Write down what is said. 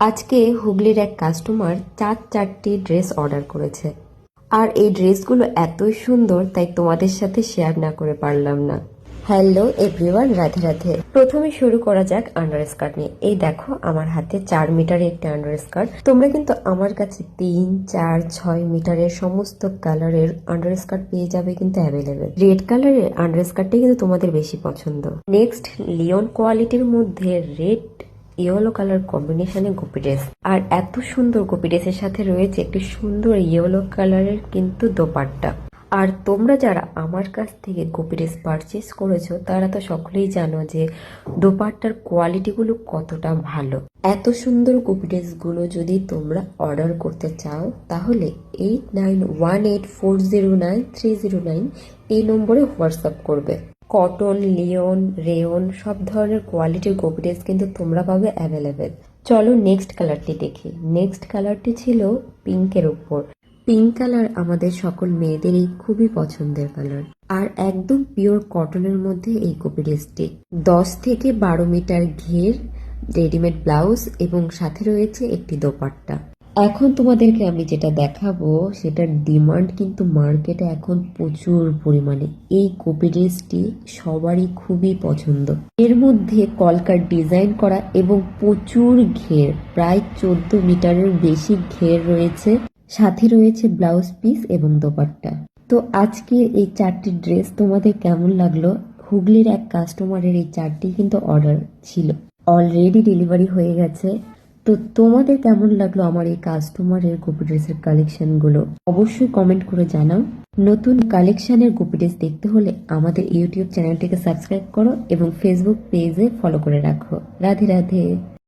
আজকে হুগলির এক কাস্টমার চারটি ড্রেস অর্ডার করেছে। আর এই ড্রেসগুলো এতই সুন্দর তাই তোমাদের সাথে শেয়ার না করে পারলাম না। Hello everyone, Radhe Radhe. প্রথমে শুরু করা যাক আন্ডার স্কার্ট নিয়ে। এই দেখো আমার হাতে 4 মিটারের একটি আন্ডার স্কার্ট। তোমরা কিন্তু আমার কাছে 3, 4, 6 মিটারের সমস্ত কালারের আন্ডার স্কার্ট পেয়ে যাবে কিন্তু অ্যাভেলেবেল। রেড কালারের আন্ডার স্কার্টটাই কিন্তু তোমাদের বেশি পছন্দ। নেক্সট, লিওন কোয়ালিটির মধ্যে রেড ইয়েলো কালার কম্বিনেশনে গোপি ড্রেস। আর এত সুন্দর গোপি ড্রেসের সাথে রয়েছে একটি সুন্দর ইয়েলো কালারের কিন্তু দোপাট্টা। আর তোমরা যারা আমার কাছ থেকে গোপি ড্রেস পারচেস করেছো তারা তো সকলেই জানো যে দোপাট্টার কোয়ালিটিগুলো কতটা ভালো। এত সুন্দর গোপি ড্রেসগুলো যদি তোমরা অর্ডার করতে চাও তাহলে 8918409309 এই নম্বরে হোয়াটসঅ্যাপ করবে। কটন, লিওন, রেয়ন সব ধরনের কোয়ালিটির গোপি ড্রেস কিন্তু তোমরা পাবে অ্যাভেলেবেল। চলো নেক্সট কালারটি দেখি। নেক্সট কালারটি ছিল পিঙ্কের উপর। পিঙ্ক কালার আমাদের সকল মেয়েদেরই খুবই পছন্দের কালার। আর একদম পিওর কটনের মধ্যে এই গোপি ড্রেসটি 10 থেকে 12 মিটার ঘের, রেডিমেড ব্লাউজ এবং সাথে রয়েছে একটি দোপাট্টা। এখন তোমাদেরকে আমি যেটা দেখাবো সেটার ডিমান্ড কিন্তু মার্কেটে এখন প্রচুর পরিমাণে। এই গোপি ড্রেসটি সবারই খুবই পছন্দ। এর মধ্যে কলকার ডিজাইন করা এবং প্রচুর ঘের, প্রায় 14 মিটারের বেশি ঘের রয়েছে। সাথে রয়েছে ব্লাউজ পিস এবং দোপাট্টা। তো আজকে এই 4টি ড্রেস তোমাদের কেমন লাগলো? হুগলির এক কাস্টমারের এই 4টি কিন্তু অর্ডার ছিল, অলরেডি ডেলিভারি হয়ে গেছে। তো তোমাদের কেমন লাগলো আমার এই কাস্টমারের গোপি ড্রেসের কালেকশনগুলো? অবশ্যই কমেন্ট করে জানাও। নতুন কালেকশনের গোপি ড্রেস দেখতে হলে আমাদের ইউটিউব চ্যানেলটিকে সাবস্ক্রাইব করো এবং ফেসবুক পেজে ফলো করে রাখো। রাধে রাধে।